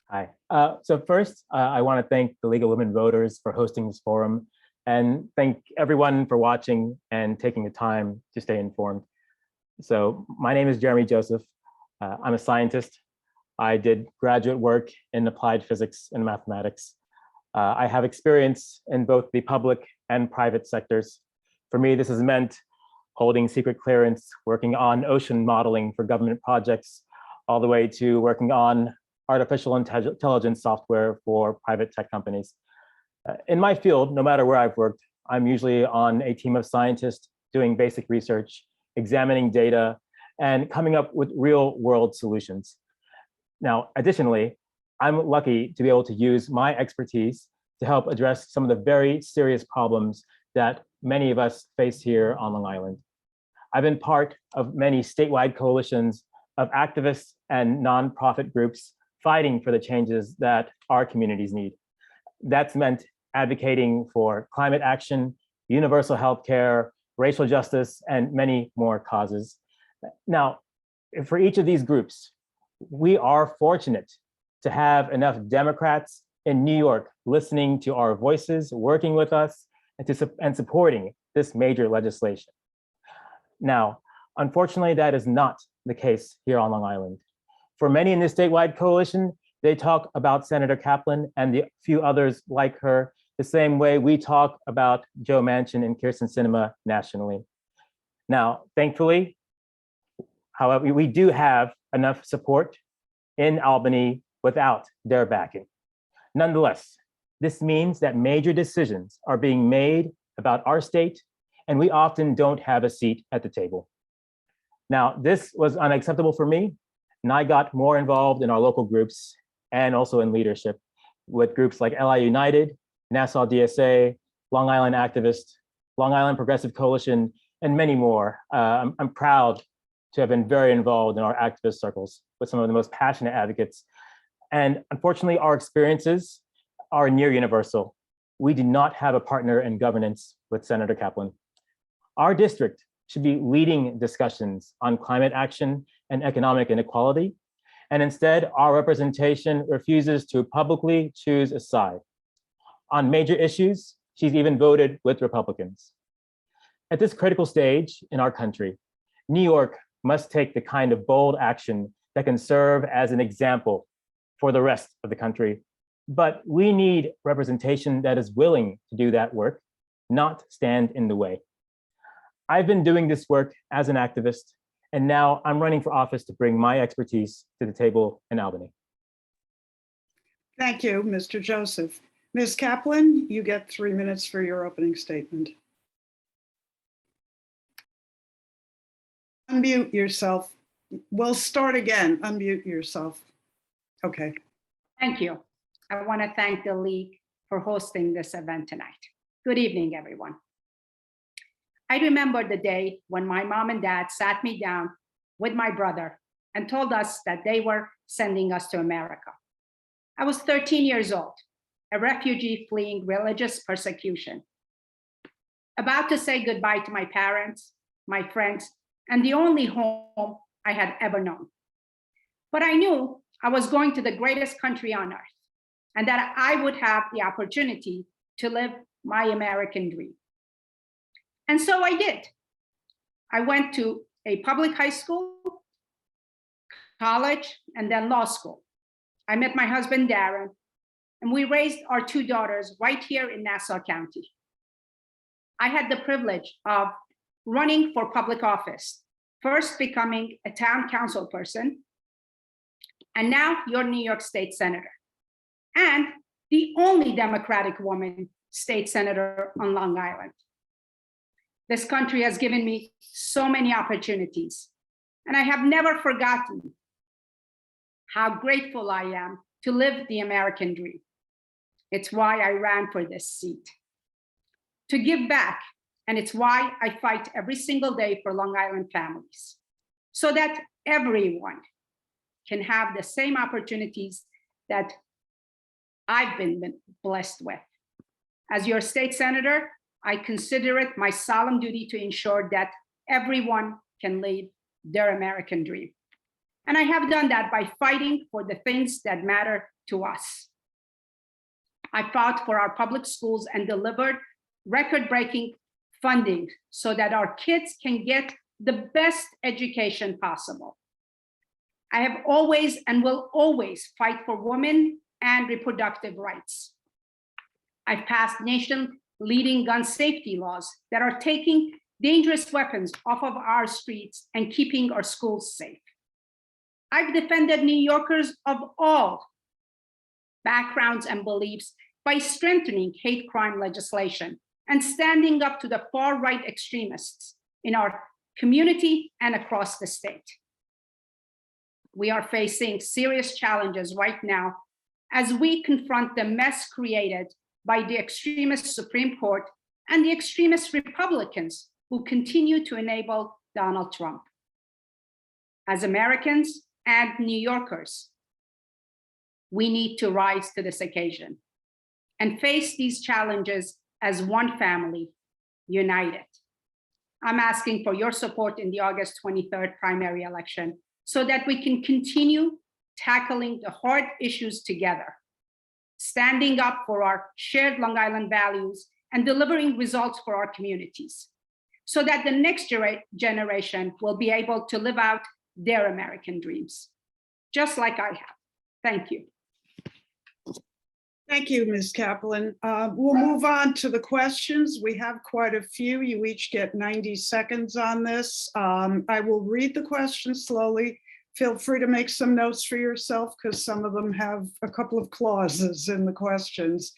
Hi. So first, I want to thank the League of Women Voters for hosting this forum and thank everyone for watching and taking the time to stay informed. So my name is Jeremy Joseph. I'm a scientist. I did graduate work in applied physics and mathematics. I have experience in both the public and private sectors. For me, this has meant holding secret clearance, working on ocean modeling for government projects, all the way to working on artificial intelligence software for private tech companies. In my field, no matter where I've worked, I'm usually on a team of scientists doing basic research, examining data, and coming up with real world solutions. Now, additionally, I'm lucky to be able to use my expertise to help address some of the very serious problems that many of us face here on Long Island. I've been part of many statewide coalitions of activists and nonprofit groups fighting for the changes that our communities need. That's meant advocating for climate action, universal healthcare, racial justice, and many more causes. Now, for each of these groups, we are fortunate to have enough Democrats in New York listening to our voices, working with us, and supporting this major legislation. Now, unfortunately, that is not the case here on Long Island. For many in this statewide coalition, they talk about Senator Kaplan and the few others like her the same way we talk about Joe Manchin and Kyrsten Sinema nationally. Now, thankfully, however, we do have enough support in Albany without their backing. Nonetheless, this means that major decisions are being made about our state, and we often don't have a seat at the table. Now, this was unacceptable for me, and I got more involved in our local groups and also in leadership with groups like LI United, Nassau DSA, Long Island Activist, Long Island Progressive Coalition, and many more. I'm proud to have been very involved in our activist circles with some of the most passionate advocates. And unfortunately, our experiences are near universal. We do not have a partner in governance with Senator Kaplan. Our district should be leading discussions on climate action and economic inequality. And instead, our representation refuses to publicly choose a side. On major issues, she's even voted with Republicans. At this critical stage in our country, New York must take the kind of bold action that can serve as an example for the rest of the country. But we need representation that is willing to do that work, not stand in the way. I've been doing this work as an activist, and now I'm running for office to bring my expertise to the table in Albany. Thank you, Mr. Joseph. Ms. Kaplan, you get 3 minutes for your opening statement. Unmute yourself. We'll start again. Unmute yourself. Okay. Thank you. I want to thank the League for hosting this event tonight. Good evening, everyone. I remember the day when my mom and dad sat me down with my brother and told us that they were sending us to America. I was 13 years old, a refugee fleeing religious persecution, about to say goodbye to my parents, my friends, and the only home I had ever known. But I knew I was going to the greatest country on earth and that I would have the opportunity to live my American dream. And so I did. I went to a public high school, college, and then law school. I met my husband, Darren, and we raised our 2 daughters right here in Nassau County. I had the privilege of running for public office, first becoming a town council person, and now your New York State Senator, and the only Democratic woman state senator on Long Island. This country has given me so many opportunities, and I have never forgotten how grateful I am to live the American dream. It's why I ran for this seat, to give back, and it's why I fight every single day for Long Island families, so that everyone can have the same opportunities that I've been blessed with. As your state senator, I consider it my solemn duty to ensure that everyone can live their American dream. And I have done that by fighting for the things that matter to us. I fought for our public schools and delivered record-breaking funding so that our kids can get the best education possible. I have always and will always fight for women and reproductive rights. I've passed nation-leading gun safety laws that are taking dangerous weapons off of our streets and keeping our schools safe. I've defended New Yorkers of all backgrounds and beliefs by strengthening hate crime legislation and standing up to the far-right extremists in our community and across the state. We are facing serious challenges right now as we confront the mess created by the extremist Supreme Court and the extremist Republicans who continue to enable Donald Trump. As Americans and New Yorkers, we need to rise to this occasion and face these challenges as one family, united. I'm asking for your support in the August 23rd primary election so that we can continue tackling the hard issues together, standing up for our shared Long Island values and delivering results for our communities, so that the next generation will be able to live out their American dreams, just like I have. Thank you. Thank you, Ms. Kaplan. We'll move on to the questions. We have quite a few. You each get 90 seconds on this. I will read the questions slowly. Feel free to make some notes for yourself because some of them have a couple of clauses in the questions.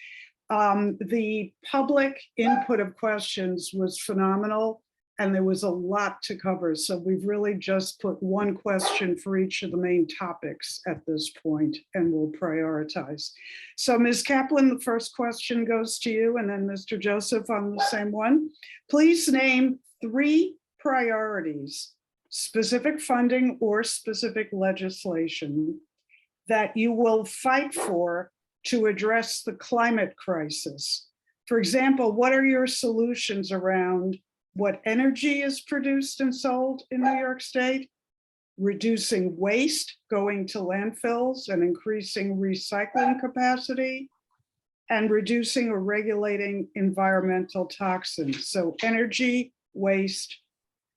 The public input of questions was phenomenal and there was a lot to cover. So we've really just put one question for each of the main topics at this point and we'll prioritize. So Ms. Kaplan, the first question goes to you and then Mr. Joseph on the same one. Please name 3 priorities, specific funding or specific legislation that you will fight for to address the climate crisis. For example, what are your solutions around what energy is produced and sold in New York State, reducing waste going to landfills and increasing recycling capacity, and reducing or regulating environmental toxins? So energy, waste,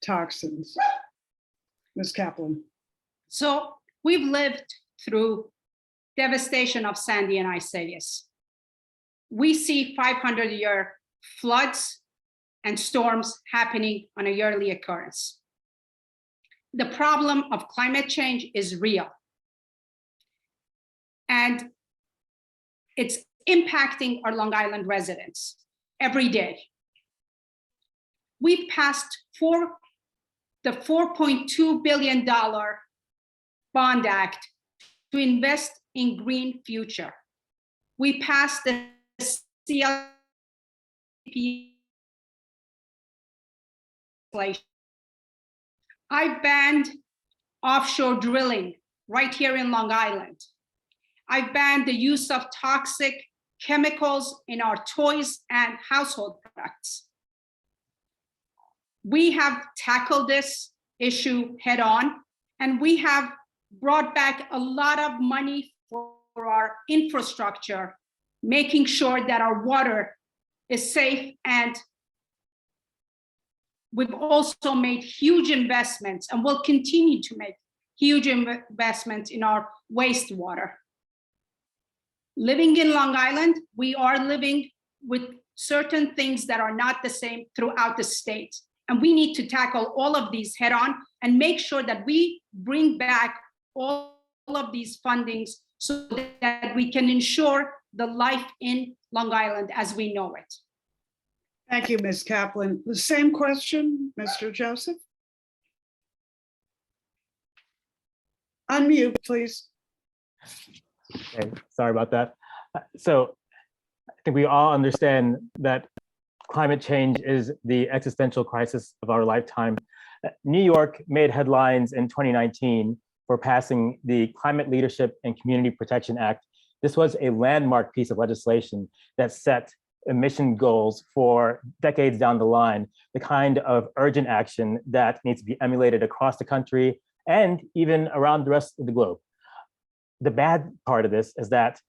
toxins. Ms. Kaplan. So we've lived through devastation of Sandy and Isaias. We see 500-year floods and storms happening on a yearly occurrence. The problem of climate change is real. And it's impacting our Long Island residents every day. We've passed the $4.2 billion Bond Act to invest in green future. We passed the CLP. I banned offshore drilling right here in Long Island. I banned the use of toxic chemicals in our toys and household products. We have tackled this issue head on, and we have brought back a lot of money for our infrastructure, making sure that our water is safe. And we've also made huge investments and will continue to make huge investments in our wastewater. Living in Long Island, we are living with certain things that are not the same throughout the state. And we need to tackle all of these head on and make sure that we bring back all of these fundings so that we can ensure the life in Long Island as we know it. Thank you, Ms. Kaplan. The same question, Mr. Joseph. Unmute, please. Okay, sorry about that. So I think we all understand that climate change is the existential crisis of our lifetime. New York made headlines in 2019 for passing the Climate Leadership and Community Protection Act. This was a landmark piece of legislation that set emission goals for decades down the line, the kind of urgent action that needs to be emulated across the country and even around the rest of the globe. the bad part of this is that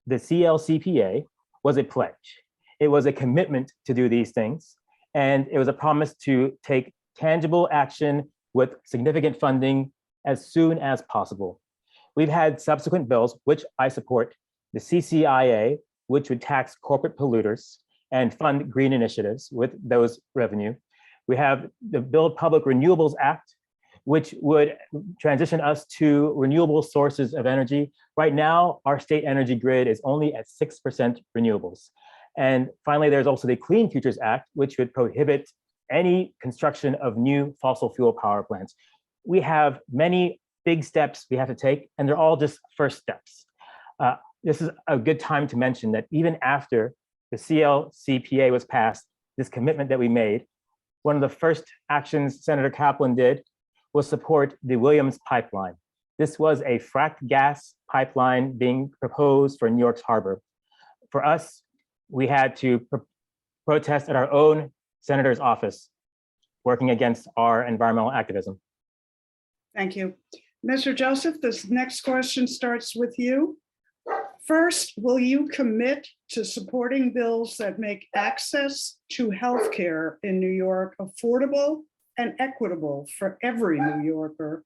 the CLCPA was a pledge. It was a commitment to do these things, and it was a promise to take tangible action with significant funding as soon as possible. We've had subsequent bills, which I support, the CCIA, which would tax corporate polluters and fund green initiatives with those revenue. We have the Build Public Renewables Act, which would transition us to renewable sources of energy. Right now, our state energy grid is only at 6% renewables. And finally, there's also the Clean Futures Act, which would prohibit any construction of new fossil fuel power plants. We have many big steps we have to take, and they're all just first steps. This is a good time to mention that even after the CLCPA was passed, this commitment that we made, one of the first actions Senator Kaplan did was support the Williams pipeline. This was a fracked gas pipeline being proposed for New York's harbor. For us, we had to protest at our own senator's office, working against our environmental activism. Thank you. Mr. Joseph, this next question starts with you. First, will you commit to supporting bills that make access to healthcare in New York affordable and equitable for every New Yorker?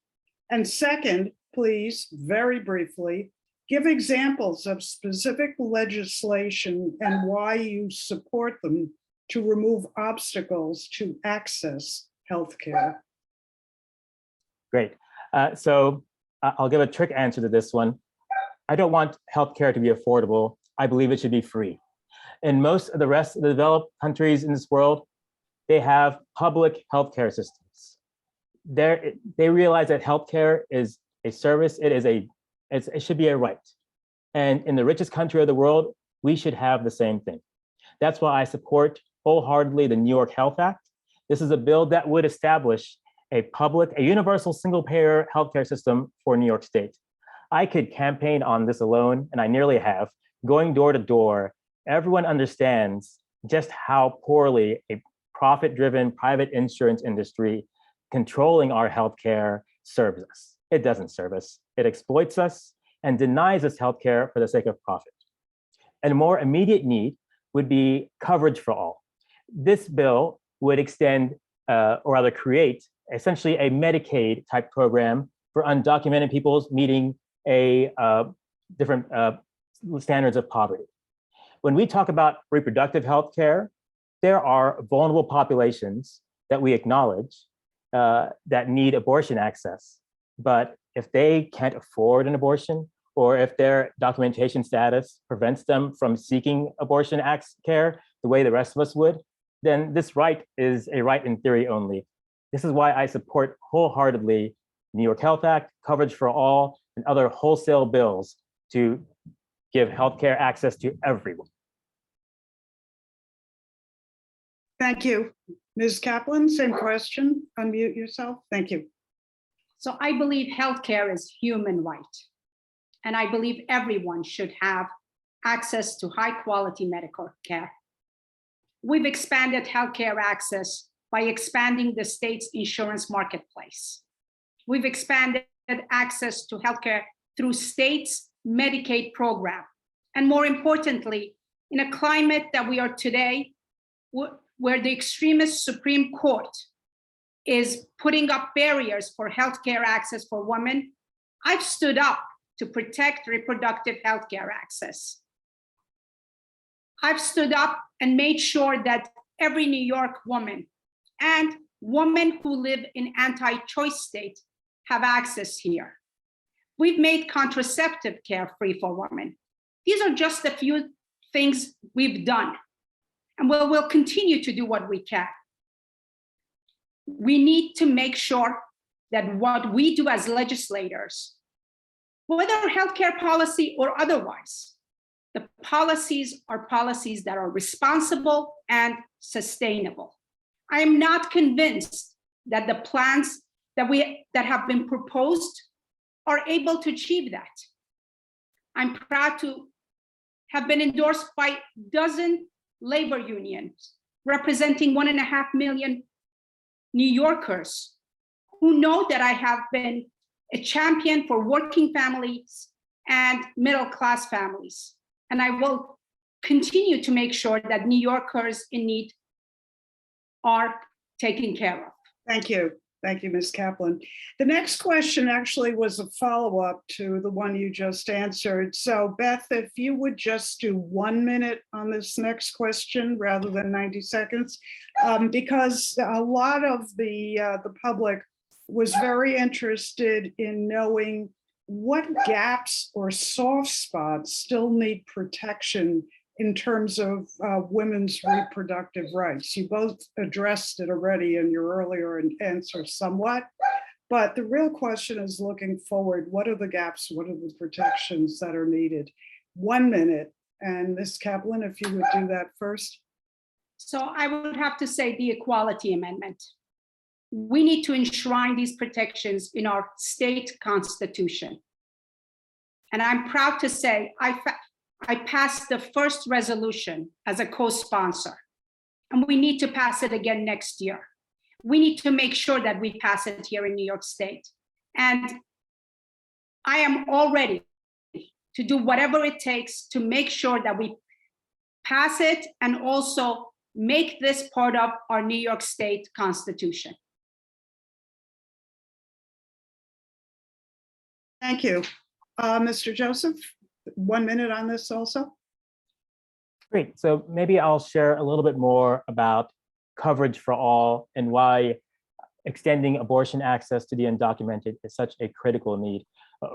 And second, please, very briefly, give examples of specific legislation and why you support them to remove obstacles to access healthcare. Great. So I'll give a trick answer to this one. I don't want healthcare to be affordable. I believe it should be free. In most of the rest of the developed countries in this world, they have public healthcare systems. They realize that healthcare is a service. It should be a right. And in the richest country of the world, we should have the same thing. That's why I support wholeheartedly the New York Health Act. This is a bill that would establish a universal single-payer healthcare system for New York State. I could campaign on this alone, and I nearly have, going door to door. Everyone understands just how poorly a profit-driven private insurance industry controlling our healthcare serves us. It doesn't serve us. It exploits us and denies us healthcare for the sake of profit. And a more immediate need would be coverage for all. This bill would extend, or rather create, essentially a Medicaid type program for undocumented peoples meeting different standards of poverty. When we talk about reproductive health care, there are vulnerable populations that we acknowledge that need abortion access. But if they can't afford an abortion, or if their documentation status prevents them from seeking abortion care the way the rest of us would, then this right is a right in theory only. This is why I support wholeheartedly New York Health Act, coverage for all, and other wholesale bills to give healthcare access to everyone. Thank you. Ms. Kaplan, same question. Unmute yourself. Thank you. So I believe healthcare is human right. And I believe everyone should have access to high quality medical care. We've expanded healthcare access by expanding the state's insurance marketplace. We've expanded access to healthcare through states' Medicaid program. And more importantly, in a climate that we are today, where the extremist Supreme Court is putting up barriers for healthcare access for women, I've stood up to protect reproductive healthcare access. I've stood up and made sure that every New York woman and women who live in anti-choice states have access here. We've made contraceptive care free for women. These are just a few things we've done, and we'll continue to do what we can. We need to make sure that what we do as legislators, whether healthcare policy or otherwise, the policies are policies that are responsible and sustainable. I am not convinced that the plans that have been proposed are able to achieve that. I'm proud to have been endorsed by a dozen labor unions representing 1.5 million New Yorkers who know that I have been a champion for working families and middle-class families. And I will continue to make sure that New Yorkers in need are taken care of. Thank you. Thank you, Ms. Kaplan. The next question actually was a follow-up to the one you just answered. So Beth, if you would just do 1 minute on this next question rather than 90 seconds, because a lot of the public was very interested in knowing what gaps or soft spots still need protection in terms of women's reproductive rights. You both addressed it already in your earlier answer somewhat, but the real question is looking forward. What are the gaps? What are the protections that are needed? 1 minute, and Ms. Kaplan, if you would do that first. So I would have to say the Equality Amendment. We need to enshrine these protections in our state constitution. And I'm proud to say I passed the first resolution as a co-sponsor, and we need to pass it again next year. We need to make sure that we pass it here in New York State. And I am all ready to do whatever it takes to make sure that we pass it and also make this part of our New York State Constitution. Thank you. Mr. Joseph, 1 minute on this also. Great. So maybe I'll share a little bit more about coverage for all and why extending abortion access to the undocumented is such a critical need.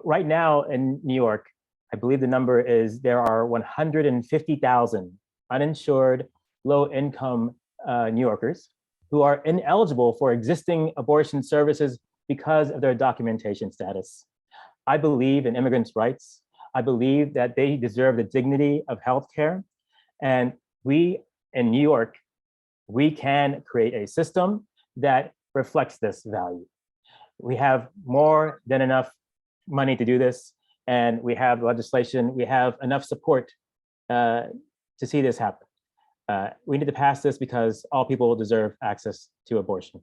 Right now in New York, I believe the number is there are 150,000 uninsured, low-income New Yorkers who are ineligible for existing abortion services because of their documentation status. I believe in immigrants' rights. I believe that they deserve the dignity of healthcare. And we in New York, we can create a system that reflects this value. We have more than enough money to do this, and we have legislation, we have enough support to see this happen. We need to pass this because all people deserve access to abortion.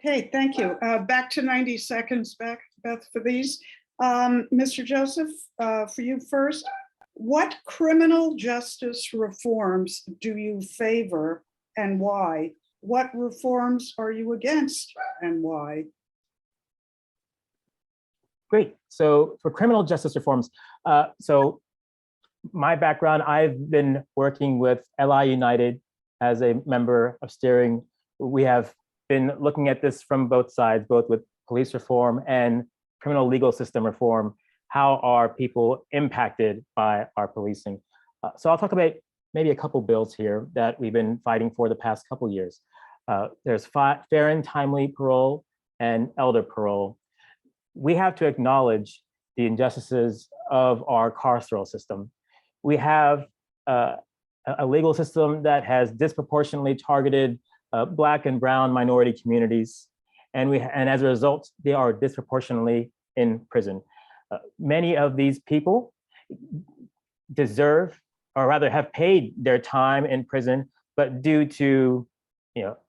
Okay, thank you. Back to 90 seconds, Beth, for these. Mr. Joseph, for you first, what criminal justice reforms do you favor and why? What reforms are you against and why? Great. So for criminal justice reforms, so my background, I've been working with LI United as a member of steering. We have been looking at this from both sides, both with police reform and criminal legal system reform. How are people impacted by our policing? So I'll talk about maybe a couple bills here that we've been fighting for the past couple years. There's fair and timely parole and elder parole. We have to acknowledge the injustices of our carceral system. We have a legal system that has disproportionately targeted Black and brown minority communities. And as a result, they are disproportionately in prison. Many of these people deserve, or rather have paid their time in prison, but due to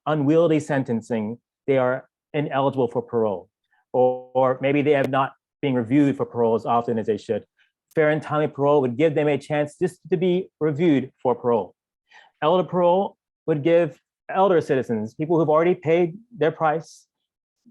unwieldy sentencing, they are ineligible for parole. Or maybe they have not been reviewed for parole as often as they should. Fair and timely parole would give them a chance just to be reviewed for parole. Elder parole would give elder citizens, people who've already paid their price,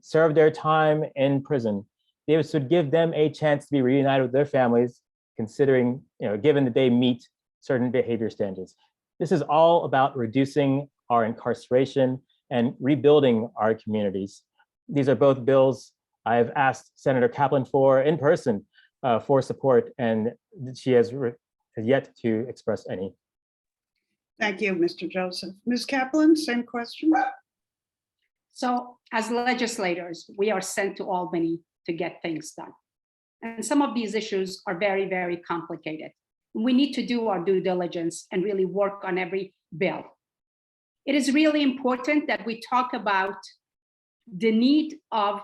served their time in prison, they would give them a chance to be reunited with their families, considering, given that they meet certain behavior standards. This is all about reducing our incarceration and rebuilding our communities. These are both bills I've asked Senator Kaplan for in person for support, and she has yet to express any. Thank you, Mr. Joseph. Ms. Kaplan, same question. So as legislators, we are sent to Albany to get things done. And some of these issues are very, very complicated. We need to do our due diligence and really work on every bill. It is really important that we talk about the need of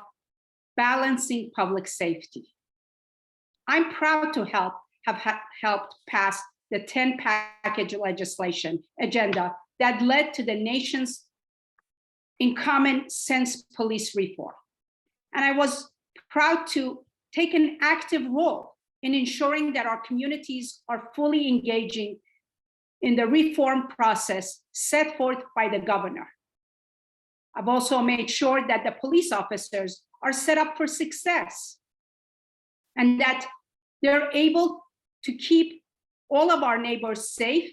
balancing public safety. I'm proud to have helped pass the 10 package legislation agenda that led to the nation's in common sense police reform. And I was proud to take an active role in ensuring that our communities are fully engaging in the reform process set forth by the governor. I've also made sure that the police officers are set up for success and that they're able to keep all of our neighbors safe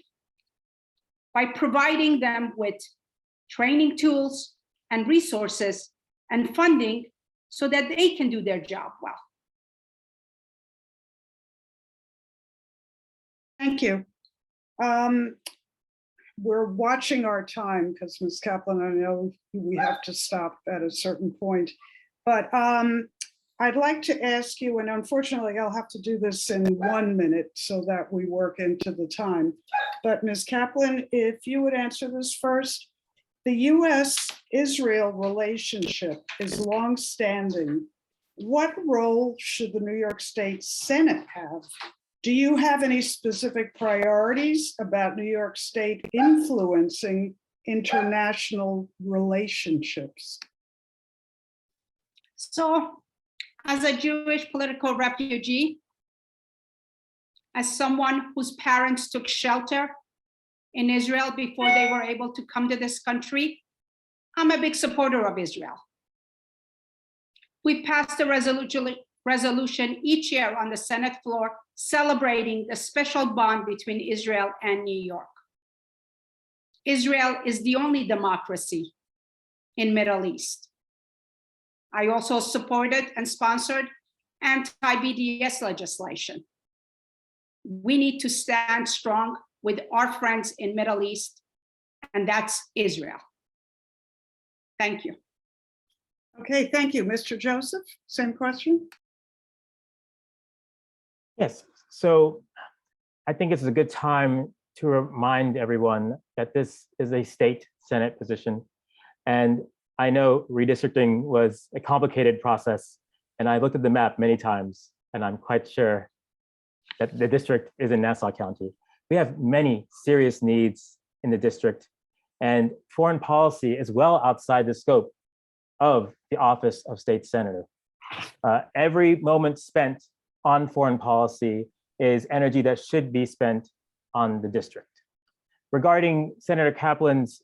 by providing them with training tools and resources and funding so that they can do their job well. Thank you. We're watching our time because Ms. Kaplan, I know we have to stop at a certain point, but I'd like to ask you, and unfortunately I'll have to do this in 1 minute so that we work into the time. But Ms. Kaplan, if you would answer this first. The US-Israel relationship is longstanding. What role should the New York State Senate have? Do you have any specific priorities about New York State influencing international relationships? So, as a Jewish political refugee, as someone whose parents took shelter in Israel before they were able to come to this country, I'm a big supporter of Israel. We passed a resolution each year on the Senate floor celebrating the special bond between Israel and New York. Israel is the only democracy in Middle East. I also supported and sponsored anti-BDS legislation. We need to stand strong with our friends in Middle East, and that's Israel. Thank you. Okay, thank you. Mr. Joseph, same question? Yes, so I think it's a good time to remind everyone that this is a state Senate position. And I know redistricting was a complicated process, and I looked at the map many times, and I'm quite sure that the district is in Nassau County. We have many serious needs in the district, and foreign policy is well outside the scope of the office of state senator. Every moment spent on foreign policy is energy that should be spent on the district. Regarding Senator Kaplan's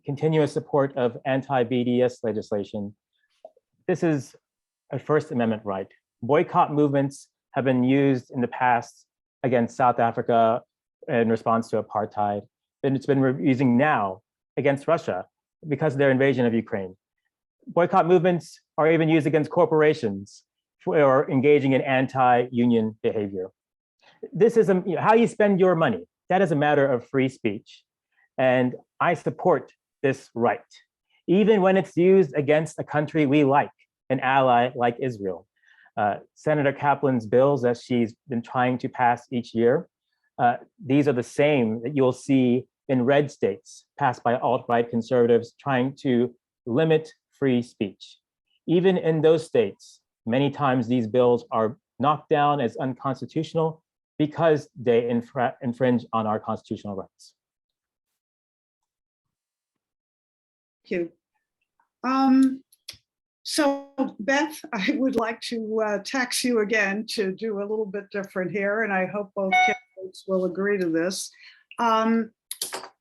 continuous support of anti-BDS legislation, this is a First Amendment right. Boycott movements have been used in the past against South Africa in response to apartheid, and it's been using now against Russia because of their invasion of Ukraine. Boycott movements are even used against corporations for engaging in anti-union behavior. This is how you spend your money. That is a matter of free speech. And I support this right, even when it's used against a country we like, an ally like Israel. Senator Kaplan's bills that she's been trying to pass each year, these are the same that you'll see in red states passed by alt-right conservatives trying to limit free speech. Even in those states, many times these bills are knocked down as unconstitutional because they infringe on our constitutional rights. Thank you. So Beth, I would like to tax you again to do a little bit different here, and I hope both candidates will agree to this.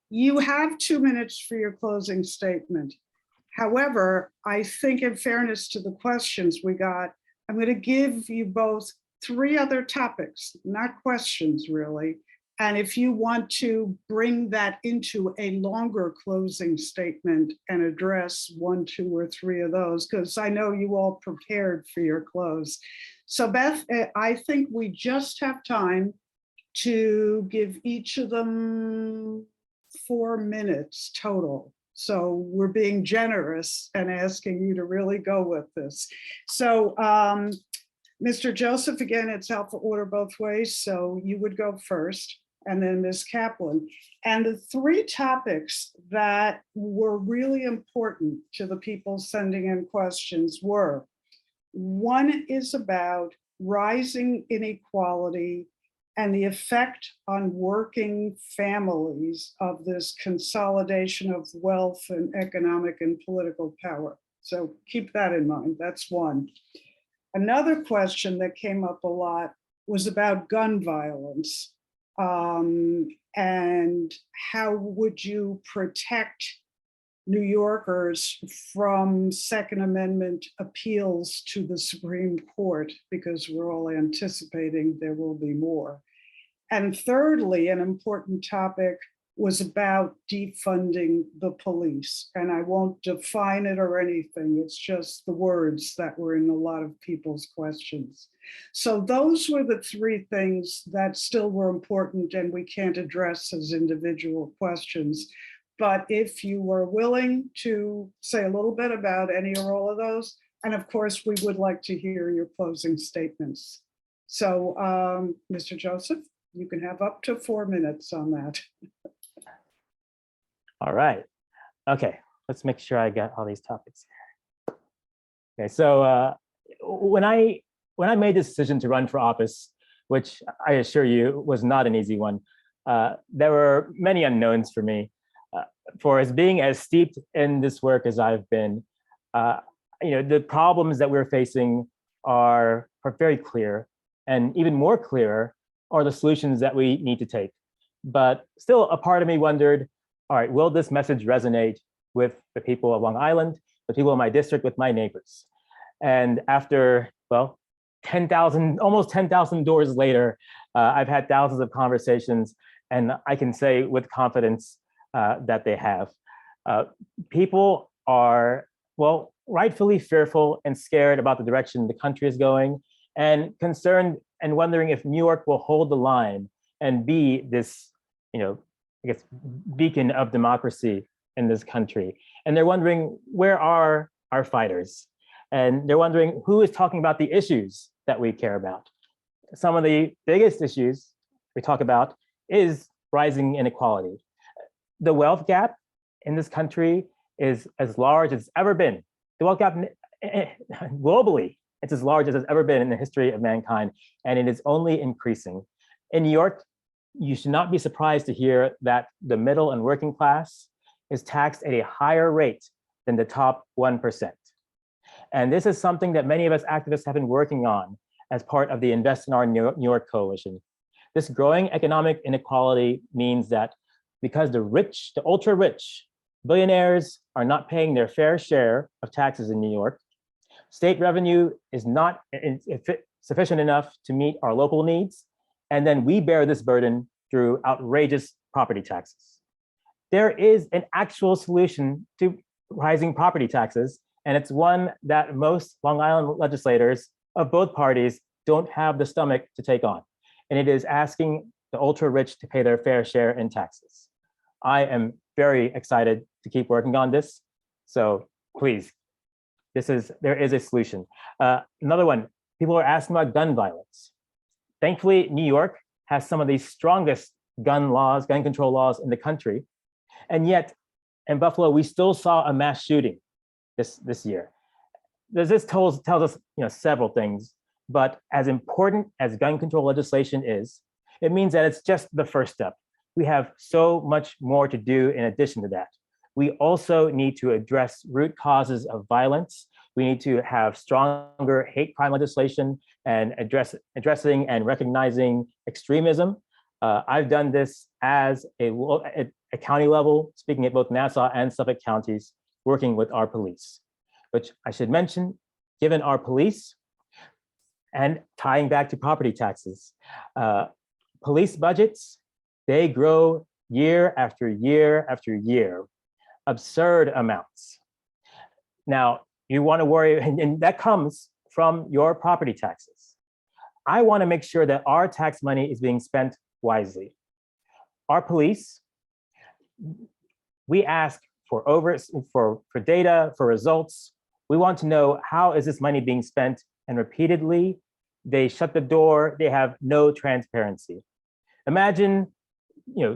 You have 2 minutes for your closing statement. However, I think in fairness to the questions we got, I'm going to give you both 3 other topics, not questions really. And if you want to bring that into a longer closing statement and address 1, 2, or 3 of those, because I know you all prepared for your close. So Beth, I think we just have time to give each of them 4 minutes total. So we're being generous and asking you to really go with this. So Mr. Joseph, again, it's alpha order both ways. So you would go first, and then Ms. Kaplan. And the 3 topics that were really important to the people sending in questions were, 1 is about rising inequality and the effect on working families of this consolidation of wealth and economic and political power. So keep that in mind, that's 1. Another question that came up a lot was about gun violence. And how would you protect New Yorkers from Second Amendment appeals to the Supreme Court, because we're all anticipating there will be more. And thirdly, an important topic was about defunding the police. And I won't define it or anything, it's just the words that were in a lot of people's questions. So those were the three things that still were important and we can't address as individual questions. But if you were willing to say a little bit about any or all of those, and of course, we would like to hear your closing statements. So, Mr. Joseph, you can have up to 4 minutes on that. All right. Okay, let's make sure I got all these topics. Okay, so when I made this decision to run for office, which I assure you was not an easy one, there were many unknowns for me. For as being as steeped in this work as I've been, the problems that we're facing are very clear, and even more clear are the solutions that we need to take. But still, a part of me wondered, all right, will this message resonate with the people of Long Island, the people in my district, with my neighbors? And after, well, 10,000, almost 10,000 doors later, I've had thousands of conversations, and I can say with confidence that they have. People are, well, rightfully fearful and scared about the direction the country is going, and concerned and wondering if New York will hold the line and be this, I guess, beacon of democracy in this country. And they're wondering, where are our fighters? And they're wondering, who is talking about the issues that we care about? Some of the biggest issues we talk about is rising inequality. The wealth gap in this country is as large as it's ever been. The wealth gap globally, it's as large as it's ever been in the history of mankind, and it is only increasing. In New York, you should not be surprised to hear that the middle and working class is taxed at a higher rate than the top 1%. And this is something that many of us activists have been working on as part of the Invest in Our New York Coalition. This growing economic inequality means that because the rich, the ultra rich, billionaires are not paying their fair share of taxes in New York, state revenue is not sufficient enough to meet our local needs, and then we bear this burden through outrageous property taxes. There is an actual solution to rising property taxes, and it's one that most Long Island legislators of both parties don't have the stomach to take on. And it is asking the ultra rich to pay their fair share in taxes. I am very excited to keep working on this. So please, there is a solution. Another one, people are asking about gun violence. Thankfully, New York has some of the strongest gun control laws in the country. And yet in Buffalo, we still saw a mass shooting this year. This tells us several things, but as important as gun control legislation is, it means that it's just the first step. We have so much more to do in addition to that. We also need to address root causes of violence. We need to have stronger hate crime legislation and addressing and recognizing extremism. I've done this as a county level, speaking at both Nassau and Suffolk counties, working with our police, which I should mention, given our police and tying back to property taxes, police budgets, they grow year after year after year, absurd amounts. Now, you want to worry, and that comes from your property taxes. I want to make sure that our tax money is being spent wisely. Our police, we ask for data, for results. We want to know, how is this money being spent? And repeatedly, they shut the door. They have no transparency. Imagine,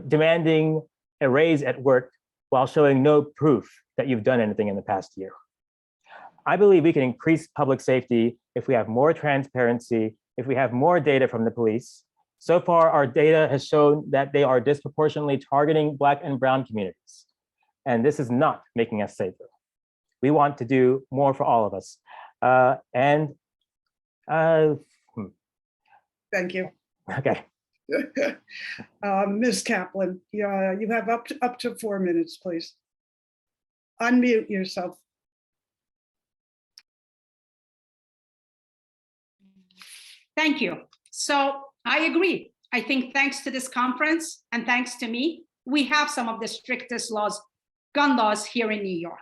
demanding a raise at work while showing no proof that you've done anything in the past year. I believe we can increase public safety if we have more transparency, if we have more data from the police. So far, our data has shown that they are disproportionately targeting Black and brown communities. And this is not making us safer. We want to do more for all of us. And Uh, Thank you. okay. Ms. Kaplan, you have up to 4 minutes, please. Unmute yourself. Thank you. So I agree. I think thanks to this conference and thanks to me, we have some of the strictest gun laws here in New York.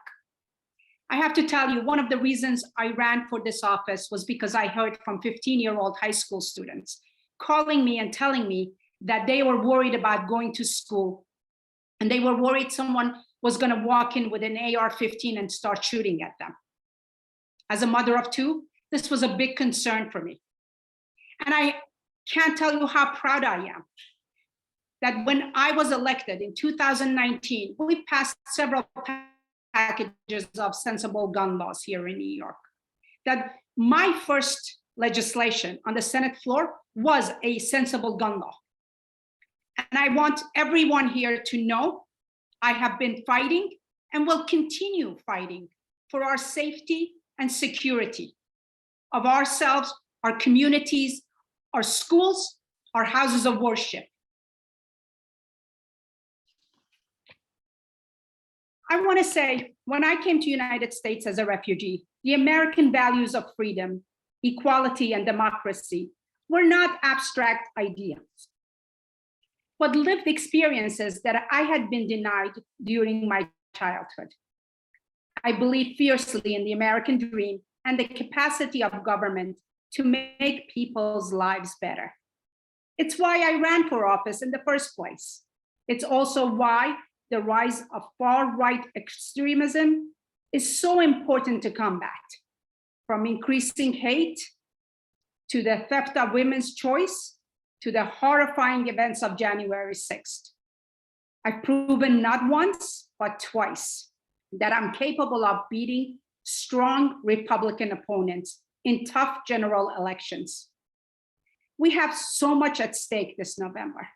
I have to tell you, one of the reasons I ran for this office was because I heard from 15-year-old high school students calling me and telling me that they were worried about going to school and they were worried someone was going to walk in with an AR-15 and start shooting at them. As a mother of two, this was a big concern for me. And I can't tell you how proud I am that when I was elected in 2019, we passed several packages of sensible gun laws here in New York. That my first legislation on the Senate floor was a sensible gun law. And I want everyone here to know I have been fighting and will continue fighting for our safety and security of ourselves, our communities, our schools, our houses of worship. I want to say, when I came to the United States as a refugee, the American values of freedom, equality, and democracy were not abstract ideas, but lived experiences that I had been denied during my childhood. I believe fiercely in the American dream and the capacity of government to make people's lives better. It's why I ran for office in the first place. It's also why the rise of far-right extremism is so important to combat, from increasing hate to the theft of women's choice to the horrifying events of January 6th. I've proven not once, but twice that I'm capable of beating strong Republican opponents in tough general elections. We have so much at stake this November: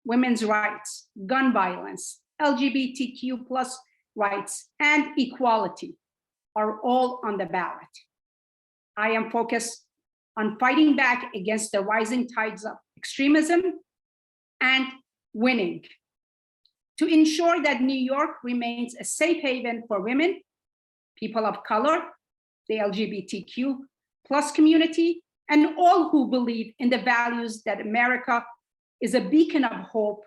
women's rights, gun violence, LGBTQ+ rights, and equality are all on the ballot. I am focused on fighting back against the rising tides of extremism and winning to ensure that New York remains a safe haven for women, people of color, the LGBTQ+ community, and all who believe in the values that America is a beacon of hope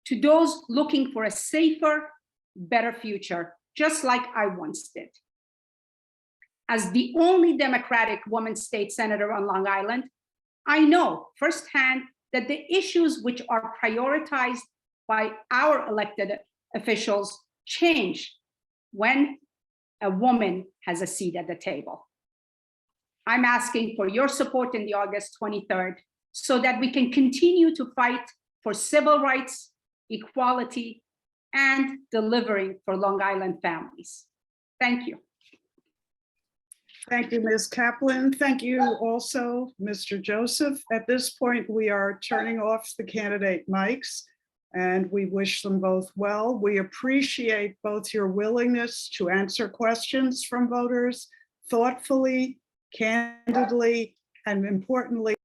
to those looking for a safer, better future, just like I once did. As the only Democratic woman state senator on Long Island, I know firsthand that the issues which are prioritized by our elected officials change when a woman has a seat at the table. I'm asking for your support in the August 23rd so that we can continue to fight for civil rights, equality, and delivering for Long Island families. Thank you. Thank you, Ms. Kaplan. Thank you also, Mr. Joseph. At this point, we are turning off the candidate mics, and we wish them both well. We appreciate both your willingness to answer questions from voters thoughtfully, candidly, and importantly,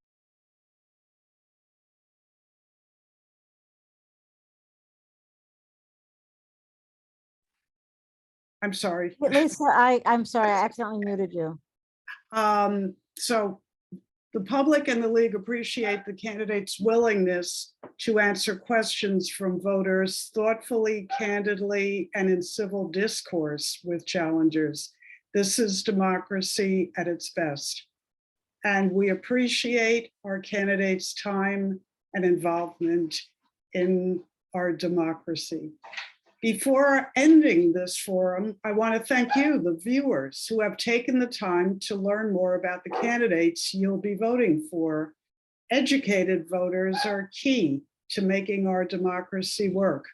I'm sorry. Lisa, I'm sorry, I accidentally muted you. So the public and the league appreciate the candidate's willingness to answer questions from voters thoughtfully, candidly, and in civil discourse with challengers. This is democracy at its best. And we appreciate our candidates' time and involvement in our democracy. Before ending this forum, I want to thank you, the viewers, who have taken the time to learn more about the candidates you'll be voting for. Educated voters are key to making our democracy work.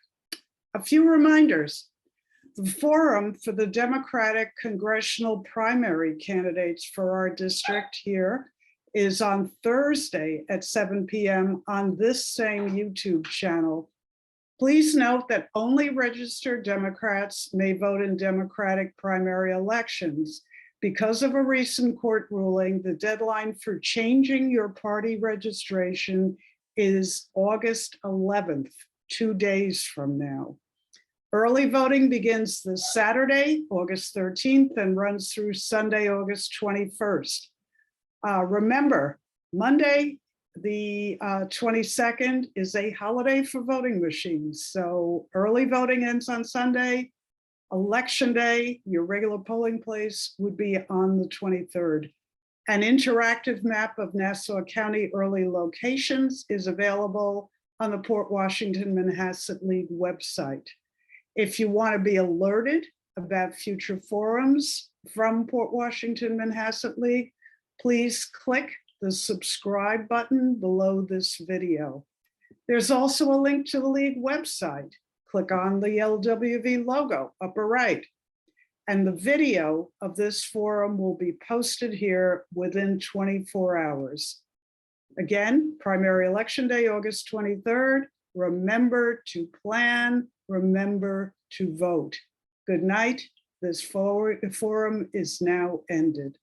A few reminders. The forum for the Democratic congressional primary candidates for our district here is on Thursday at 7 p.m. on this same YouTube channel. Please note that only registered Democrats may vote in Democratic primary elections. Because of a recent court ruling, the deadline for changing your party registration is August 11th, 2 days from now. Early voting begins this Saturday, August 13th, and runs through Sunday, August 21st. Remember, Monday, the 22nd is a holiday for voting machines. So early voting ends on Sunday. Election day, your regular polling place would be on the 23rd. An interactive map of Nassau County early locations is available on the Port Washington Manhasset League website. If you want to be alerted about future forums from Port Washington Manhasset League, please click the subscribe button below this video. There's also a link to the League website. Click on the LWV logo, upper right. And the video of this forum will be posted here within 24 hours. Again, primary election day, August 23rd. Remember to plan, remember to vote. Good night. This forum is now ended.